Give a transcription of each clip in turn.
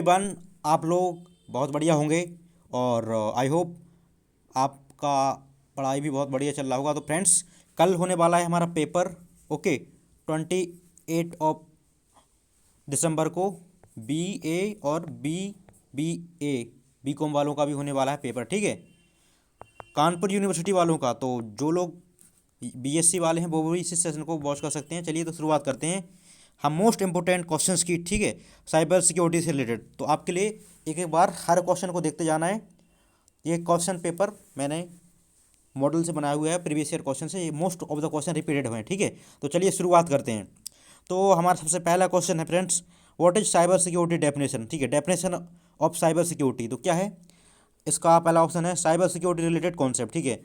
One, आप लोग बहुत बढ़िया होंगे और आई होप आपका पढ़ाई भी बहुत बढ़िया चल रहा होगा। तो फ्रेंड्स, कल होने वाला है हमारा पेपर। ओके, 28 दिसंबर को बी ए और बी ए बी कॉम वालों का भी होने वाला है पेपर, ठीक है। कानपुर यूनिवर्सिटी वालों का, तो जो लोग बीएससी वाले हैं वो भी इस सेशन को वॉच कर सकते हैं। चलिए तो शुरुआत करते हैं हम मोस्ट इंपोर्टेंट क्वेश्चंस की, ठीक है, साइबर सिक्योरिटी से रिलेटेड। तो आपके लिए एक एक बार हर क्वेश्चन को देखते जाना है। ये क्वेश्चन पेपर मैंने मॉडल से बनाया हुआ है, प्रीवियस ईयर क्वेश्चन से। ये most of the question repeated हुए हैं, ठीक है। तो चलिए शुरुआत करते हैं। तो हमारा सबसे पहला क्वेश्चन है friends, what is cyber security definition, ठीक है। डेफिनेशन ऑफ साइबर सिक्योरिटी, तो क्या है इसका? पहला ऑप्शन है साइबर सिक्योरिटी रिलेटेड कॉन्सेप्ट, ठीक है।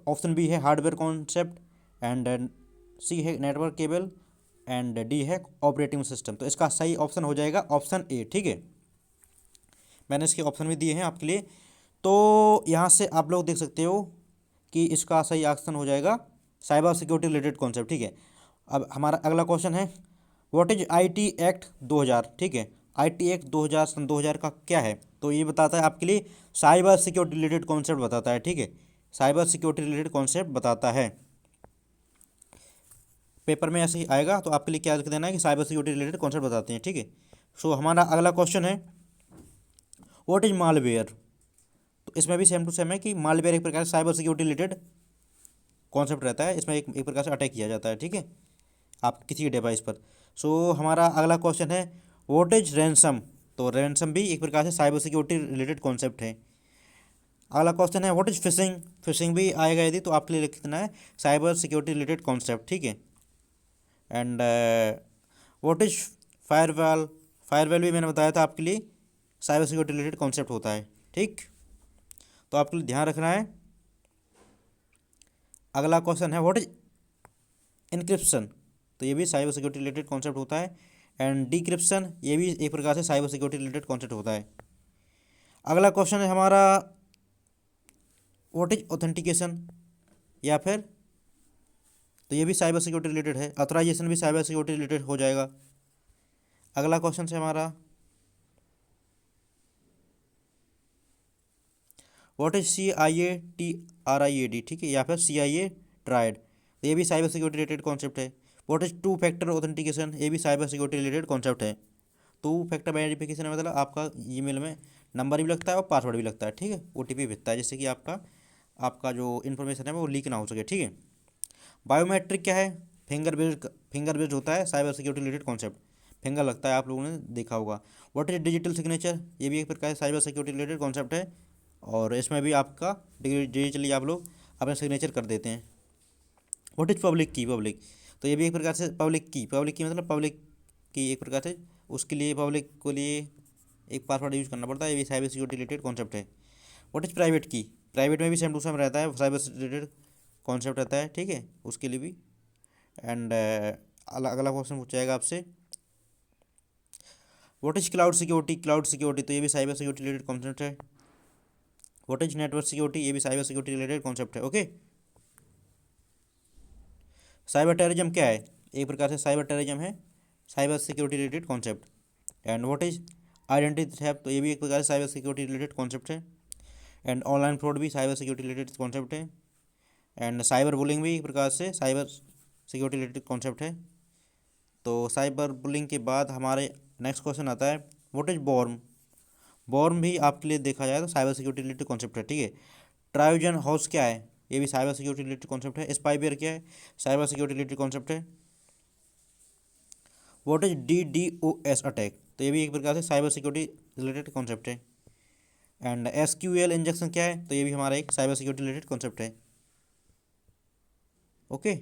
ऑप्शन बी है हार्डवेयर कॉन्सेप्ट, एंड सी है नेटवर्क केबल, एंड डी है ऑपरेटिंग सिस्टम। तो इसका सही ऑप्शन हो जाएगा ऑप्शन ए, ठीक है। मैंने इसके ऑप्शन भी दिए हैं आपके लिए। तो यहाँ से आप लोग देख सकते हो कि इसका सही ऑप्शन हो जाएगा साइबर सिक्योरिटी रिलेटेड कॉन्सेप्ट, ठीक है। अब हमारा अगला क्वेश्चन है व्हाट इज आईटी एक्ट 2000, ठीक है। आईटी एक्ट 2000 सन 2000 का क्या है? तो ये बताता है आपके लिए साइबर सिक्योरिटी रिलेटेड कॉन्सेप्ट बताता है, ठीक है। साइबर सिक्योरिटी रिलेटेड कॉन्सेप्ट बताता है। पेपर में ऐसे ही आएगा, तो आपके लिए क्या लिख देना है कि साइबर सिक्योरिटी रिलेटेड कॉन्सेप्ट बताते हैं, ठीक है। सो हमारा अगला क्वेश्चन है व्हाट इज मालवेयर। तो इसमें भी सेम टू सेम है कि मालवेयर एक प्रकार से साइबर सिक्योरिटी रिलेटेड कॉन्सेप्ट रहता है। इसमें एक प्रकार से अटैक किया जाता है, ठीक है, आप किसी डिवाइस पर। सो हमारा अगला क्वेश्चन है व्हाट इज रैंसम। तो रैंसम भी एक प्रकार से साइबर सिक्योरिटी रिलेटेड कॉन्सेप्ट है। अगला क्वेश्चन है व्हाट इज फिशिंग। फिशिंग भी आएगा यदि, तो आपके लिए लिख देना है साइबर सिक्योरिटी रिलेटेड कॉन्सेप्ट, ठीक है। And what is firewall. Firewall भी मैंने बताया था आपके लिए साइबर सिक्योरिटी रिलेटेड कॉन्सेप्ट होता है, ठीक। तो आपके लिए ध्यान रखना है। अगला क्वेश्चन है व्हाट इज इनक्रिप्शन। तो ये भी साइबर सिक्योरिटी रिलेटेड कॉन्सेप्ट होता है। एंड डिक्रिप्शन, ये भी एक प्रकार से साइबर सिक्योरिटी रिलेटेड कॉन्सेप्ट होता है। अगला क्वेश्चन है हमारा व्हाट इज ऑथेंटिकेशन, या फिर तो ये भी साइबर सिक्योरिटी रिलेटेड है। ऑथराइजेशन भी साइबर सिक्योरिटी रिलेटेड हो जाएगा। अगला क्वेश्चन है हमारा व्हाट इज CIATRIAD, ठीक है, या फिर CIA ट्रायड। तो ये भी साइबर सिक्योरिटी रिलेटेड कॉन्सेप्ट है। What is two factor authentication, ये भी साइबर सिक्योरिटी रिलेटेड कॉन्सेप्ट है। टू फैक्टर वेरिफिकेशन में मतलब आपका ईमेल में नंबर भी लगता है और पासवर्ड भी लगता है, ठीक है। OTP भेजता है जिससे कि आपका आपका जो इन्फॉर्मेशन है वो लीक ना हो सके, ठीक है। बायोमेट्रिक क्या है? फिंगर बेस्ड होता है cyber security related concept. Finger लगता है, आप लोगों ने देखा होगा। व्हाट इज डिजिटल सिग्नेचर, ये भी एक प्रकार से साइबर सिक्योरिटी रिलेटेड कॉन्सेप्ट है। और इसमें भी आपका डिजिटली आप लोग अपना सिग्नेचर कर देते हैं। व्हाट इज पब्लिक की। पब्लिक, तो ये भी एक प्रकार से पब्लिक की मतलब पब्लिक की एक प्रकार से उसके लिए पब्लिक को लिए एक पासवर्ड यूज़ करना पड़ता है। ये भी साइबर सिक्योरिटी रिलेटेड कॉन्सेप्ट है। व्हाट इज प्राइवेट की। प्राइवेट में भी सेम टू सेम रहता है, साइबर रिलेटेड कॉन्सेप्ट रहता है, ठीक है, उसके लिए भी। एंड अगला क्वेश्चन पूछा जाएगा आपसे what is cloud security. Cloud security, तो ये भी साइबर सिक्योरिटी रिलेटेड कॉन्सेप्ट है। व्हाट इज नेटवर्क सिक्योरिटी, ये भी साइबर सिक्योरिटी रिलेटेड कॉन्सेप्ट है, ओके। साइबर टेररिज्म क्या है? एक प्रकार से साइबर टेररिज्म है cyber security related concept. And what is identity theft, तो ये भी एक प्रकार से साइबर सिक्योरिटी रिलेटेड कॉन्सेप्ट है। एंड ऑनलाइन फ्रॉड भी साइबर सिक्योरिटी रिलेटेड कॉन्सेप्ट है। एंड साइबर बुलिंग भी एक प्रकार से साइबर सिक्योरिटी रिलेटेड कॉन्सेप्ट है। तो साइबर बुलिंग के बाद हमारे नेक्स्ट क्वेश्चन आता है व्हाट इज बॉर्म। बॉर्म भी आपके लिए देखा जाए तो साइबर सिक्योरिटी रिलेटेड कॉन्सेप्ट है, ठीक है। ट्रायोजन हाउस क्या है? ये भी साइबर सिक्योरिटी रिलेटेड कॉन्सेप्ट है। स्पाईवेयर क्या है? साइबर सिक्योरिटी रिलेटेड कॉन्सेप्ट है। व्हाट इज DDoS अटैक, तो ये भी एक प्रकार से साइबर सिक्योरिटी रिलेटेड कॉन्सेप्ट है। एंड SQL इंजेक्शन क्या है? तो ये भी हमारा एक साइबर सिक्योरिटी रिलेटेड कॉन्सेप्ट है, ओके।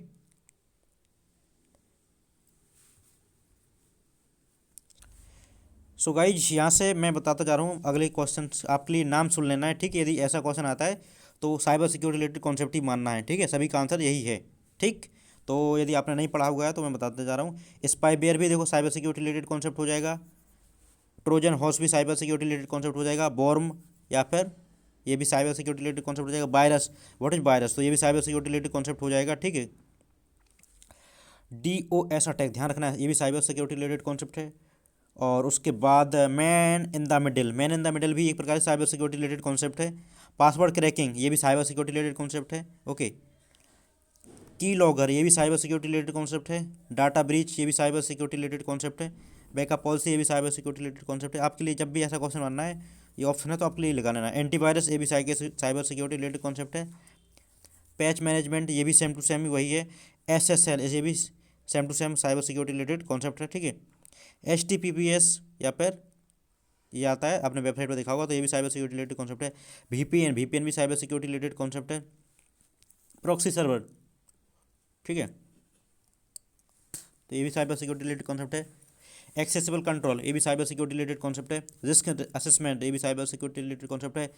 सो गाइज यहाँ से मैं बताता जा रहा हूँ अगले क्वेश्चन आपके लिए, नाम सुन लेना है, ठीक है। यदि ऐसा क्वेश्चन आता है तो साइबर सिक्योरिटी रिलेटेड कॉन्सेप्ट ही मानना है, ठीक है। सभी का आंसर यही है, ठीक। तो यदि आपने नहीं पढ़ा हुआ है तो मैं बताते जा रहा हूँ। स्पाईवेयर भी देखो साइबर सिक्योरिटी रिलेटेड कॉन्सेप्ट हो जाएगा। ट्रोजन हॉर्स भी साइबर सिक्योरिटी रिलेटेड कॉन्सेप्ट हो जाएगा। बॉर्म या फिर ये भी साइबर सिक्योरिटी रिलेटेड कॉन्सेप्ट हो जाएगा। वायरस, व्हाट इज वायरस, तो ये भी साइबर सिक्योरिटी रिलेटेड कॉन्सेप्ट हो जाएगा, ठीक है। DOS अटैक, ध्यान रखना है, ये भी साइबर सिक्योरिटी रिलेटेड कॉन्सेप्ट है। और उसके बाद man in the middle, man in the middle भी एक प्रकार से साइबर सिक्योरिटी रिलेटेड कॉन्सेप्ट है। पासवर्ड क्रैकिंग ये भी साइबर सिक्योरिटी रिलेटेड कॉन्सेप्ट है। ओके, की लॉगर ये भी साइबर सिक्योरिटी रिलेटेड कॉन्सेप्ट है। डाटा ब्रीच ये भी साइबर सिक्योरिटी रिलेटेड कॉन्सेप्ट है। बैकअप पॉलिसी ये भी साइबर सिक्योरिटी रिलेटेड कॉन्सेप्ट है। आपके लिए जब भी ऐसा क्वेश्चन बनना है, ये ऑप्शन है तो आपके लिए लगा लेना। एंटीवायरस ये भी साइबर सिक्योरिटी रिलेटेड कॉन्सेप्ट है। पैच मैनेजमेंट ये भी सेम टू सेम ही वही है। SSL ये भी same to same cyber security related concept है। ठीक है, HTTPS या फिर ये आता है, आपने वेबसाइट पर देखा होगा, तो ये भी साइबर सिक्योरिटी रिलेटेड कॉन्सेप्ट है। VPN भी साइबर सिक्योरिटी रिलेटेड कॉन्सेप्ट है। प्रॉक्सी सर्वर, ठीक है, तो ये भी साइबर सिक्योरिटी रिलेटेड कॉन्सेप्ट है। एक्सेसिबल कंट्रोल ये भी साइबर सिक्योरिटी रिलेटेड कॉन्सेप्ट है। रिस्क असेसमेंट ये भी साइबर सिक्योरिटी रिलेटेड कॉन्सेप्ट है।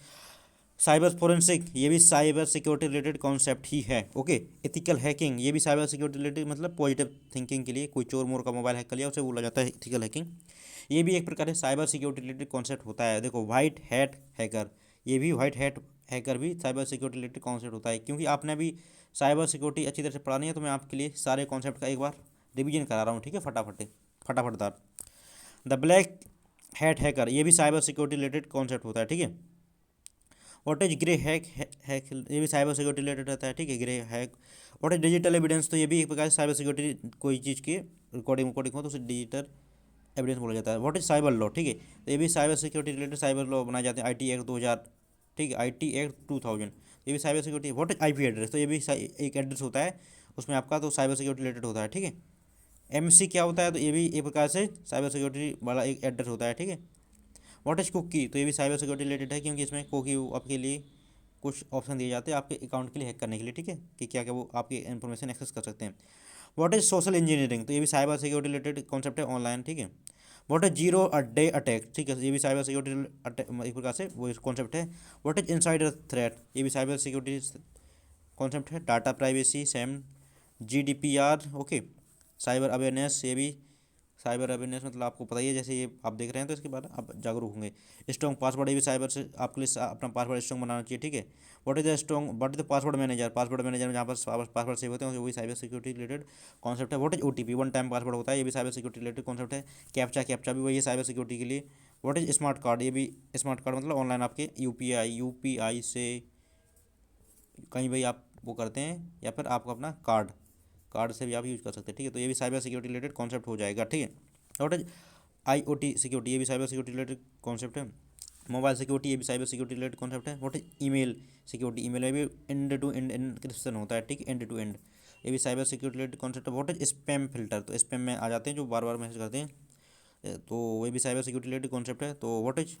साइबर फोरेंसिक ये भी साइबर सिक्योरिटी रिलेटेड कॉन्सेप्ट ही है। ओके, एथिकल हैकिंग ये भी साइबर सिक्योरिटी रिलेटेड, मतलब पॉजिटिव थिंकिंग के लिए, कोई चोर मोर का मोबाइल हैक कर लिया उसे बोला जाता है एथिकल हैकिंग। ये भी एक प्रकार से साइबर सिक्योरिटी रिलेटेड कॉन्सेप्ट होता है। देखो, वाइट हैट हैकर, ये भी वाइट हैट हैकर भी साइबर सिक्योरिटी रिलेटेड कॉन्सेप्ट होता है। क्योंकि आपने भी साइबर सिक्योरिटी अच्छी तरह से पढ़ा नहीं है, तो मैं आपके लिए सारे कॉन्सेप्ट का एक बार रिवीजन करा रहा हूँ। ठीक है, फटाफटदार। द ब्लैक हैट हैकर ये भी साइबर सिक्योरिटी रिलेटेड कॉन्सेप्ट होता है। ठीक है, व्हाट इज ग्रे हैक ये भी साइबर सिक्योरिटी रिलेटेड रहता है। ठीक है, grey hack. What is digital evidence, तो ये भी एक प्रकार से साइबर सिक्योरिटी, कोई चीज़ की रिकॉर्डिंग हो तो उसे डिजिटल एविडेंस बोला जाता है। व्हाट इज साइबर लॉ, ठीक है, तो ये भी cyber security related cyber law बनाए जाते हैं। IT एक्ट 2000, ठीक है, IT एक्ट 2000, ये भी cyber security. What is IP address, तो ये भी एक एड्रेस होता है उसमें आपका, तो साइबर सिक्योरिटी रिलेटेड होता है। ठीक है, MC क्या होता है, तो ये भी एक प्रकार से साइबर सिक्योरिटी वाला एक एड्रेस होता है। ठीक है, व्हाट इज कुकी, तो ये भी साइबर सिक्योरिटी रिलेटेड है, क्योंकि इसमें कुकी आपके लिए कुछ ऑप्शन दिए जाते हैं आपके अकाउंट के लिए हैक करने के लिए। ठीक है, कि क्या क्या वो आपकी इन्फॉर्मेशन एक्सेस कर सकते हैं। व्हाट इज सोशल इंजीनियरिंग, तो ये भी साइबर सिक्योरिटी रिलेटेड कॉन्सेप्ट है, ऑनलाइन। ठीक है, what is zero a day attack, ठीक है, ये भी साइबर सिक्योरिटी एक प्रकार से वो कॉन्सेप्ट है। व्हाट इज इनसाइडर थ्रेट, ये भी साइबर सिक्योरिटी कॉन्सेप्ट है। Data privacy same. GDPR, okay. Cyber awareness ये भी साइबर अवेयरनेस, मतलब आपको पता ही है, जैसे ये आप देख रहे हैं तो इसके बारे में आप जागरूक होंगे। स्ट्रॉन्ग पासवर्ड ये भी साइबर से आपके लिए अपना पासवर्ड स्ट्रॉन्ग बनाना चाहिए। ठीक है, what is the password manager में जहाँ पर पासवर्ड सेव होते हैं वही साइबर सिक्योरिटी रिलेटेड कॉन्सेप्ट है। What is OTP, one time password होता है, ये भी साइबर सिक्योरिटी रिलेटेड कॉन्सेप्ट है। कैप्चा भी वही है साइबर सिक्योरिटी के लिए। व्हाट इज स्मार्ट कार्ड, ये भी स्मार्ट कार्ड मतलब ऑनलाइन आपके UPI से कहीं भाई आप वो करते हैं, या फिर आपको अपना कार्ड से भी आप यूज़ कर सकते हैं। ठीक है, तो ये भी साइबर सिक्योरिटी रिलेटेड कॉन्सेप्ट हो जाएगा। ठीक है, व्हाट इज IoT सिक्योरिटी, ये भी साइबर सिक्योरिटी रिलेटेड कॉन्सेप्ट है। मोबाइल सिक्योरिटी ये भी साइबर सिक्योरिटी रिलेटेड कॉन्सेप्ट है। What is email security, email में भी एंड टू एंड एनक्रिप्शन होता है। ठीक है, एंड टू एंड, ये भी साइबर सिक्योरिटी रिलेटेड कॉन्सेप्ट है। व्हाट इज स्पैम फिल्टर, तो स्पैम में आ जाते हैं जो बार बार मैसेज करते हैं, तो ये भी साइबर सिक्योरिटी रिलेटेड कॉन्सेप्ट है। तो व्हाट इज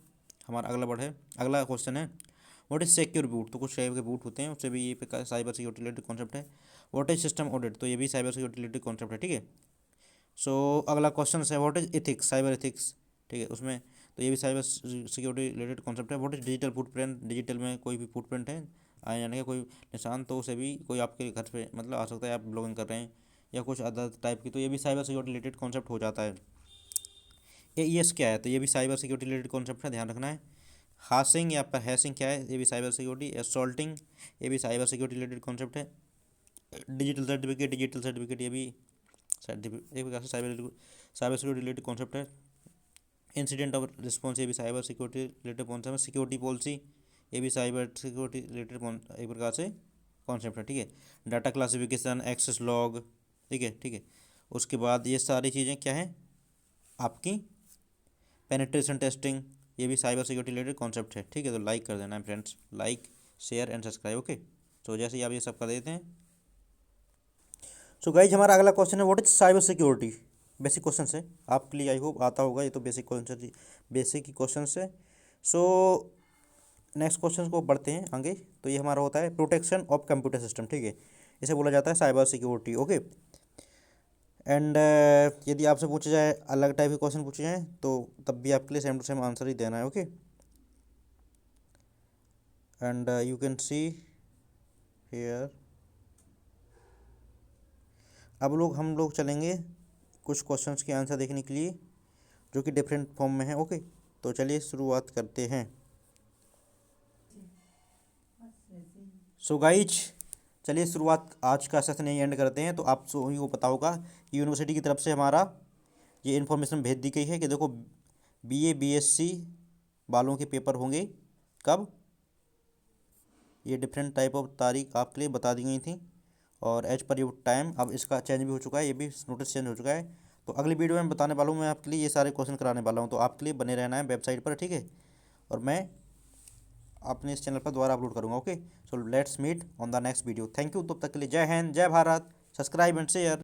हमारा अगला क्वेश्चन है, व्हाट इज सिक्योर बूट, तो कुछ टाइप के बूट होते हैं, उससे भी ये साइबर सिक्योरिटी रिलेटेड कॉन्सेप्ट है। व्हाट इज सिस्टम ऑडिट, तो ये भी साइबर सिक्योरिटी रिलेटेड कॉन्सेप्ट है। ठीक है, सो अगला क्वेश्चन है, what is ethics, cyber ethics. ठीक है, उसमें तो ये भी साइबर सिक्योरिटी रिलेटेड कॉन्सेप्ट है। What is digital footprint, digital में कोई भी फुटप्रिंट है आने जाने का कोई निशान, तो उसे भी कोई आपके घर पे मतलब आ सकता है, आप ब्लॉगिंग कर रहे हैं या कुछ अदर टाइप की, तो ये भी साइबर सिक्योरिटी रिलेटेड कॉन्सेप्ट हो जाता है। AES क्या है, तो ये भी साइबर सिक्योरिटी रिलेटेड कॉन्सेप्ट है, ध्यान रखना है। हासिंग या फिर हैशिंग क्या है, ये भी साइबर सिक्योरिटी। असॉल्टिंग ये भी साइबर सिक्योरिटी रिलेटेड कॉन्सेप्ट है। डिजिटल सर्टिफिकेट ये भी सर्टिफिकेट एक प्रकार से साइबर सिक्योरिटी रिलेटेड कॉन्सेप्ट है। इंसिडेंट ऑफ रिस्पॉन्स ये भी साइबर सिक्योरिटी रिलेटेड कॉन्सेप्ट है। सिक्योरिटी पॉलिसी ये भी साइबर सिक्योरिटी रिलेटेड एक प्रकार से कॉन्सेप्ट है। ठीक है, डाटा क्लासिफिकेशन, एक्सेस लॉग, ठीक है। उसके बाद ये सारी चीज़ें क्या हैं आपकी, पेनिट्रेशन टेस्टिंग, ये भी साइबर सिक्योरिटी रिलेटेड कॉन्सेप्ट है। ठीक है, तो लाइक कर देना है friends, like share and subscribe. Okay, तो जैसे ही आप ये सब कर देते हैं, सो गाइज हमारा अगला क्वेश्चन है, what is cyber security. Basic question है आपके लिए, आई होप आता होगा, ये तो बेसिक ही क्वेश्चन है। सो नेक्स्ट क्वेश्चन को बढ़ते हैं आगे। तो ये हमारा होता है प्रोटेक्शन ऑफ कंप्यूटर सिस्टम। ठीक है, इसे बोला जाता है साइबर सिक्योरिटी। ओके, एंड यदि आपसे पूछा जाए, अलग टाइप के क्वेश्चन पूछे जाएँ, तो तब भी आपके लिए सेम टू सेम आंसर ही देना है। Okay, and you can see here, अब हम लोग चलेंगे कुछ क्वेश्चंस के आंसर देखने के लिए जो कि डिफरेंट फॉर्म में है। ओके, तो चलिए शुरुआत करते हैं। सो गाइज चलिए शुरुआत आज का सेशन यही एंड करते हैं। तो आप सभी को पता होगा कि यूनिवर्सिटी की तरफ से हमारा ये इन्फॉर्मेशन भेज दी गई है कि देखो BA BSc वालों के पेपर होंगे कब, ये डिफरेंट टाइप ऑफ तारीख आपके लिए बता दी गई थी और एज पर योर टाइम अब इसका चेंज भी हो चुका है, ये भी नोटिस चेंज हो चुका है। तो अगली वीडियो में बताने वाला हूँ मैं आपके लिए, ये सारे क्वेश्चन कराने वाला हूँ, तो आपके लिए बने रहना है वेबसाइट पर, ठीक है। और मैं अपने इस चैनल पर दोबारा अपलोड करूँगा। Okay, so let's meet on the next video. Thank you, तब तक के लिए जय हिंद, जय भारत, सब्सक्राइब एंड शेयर।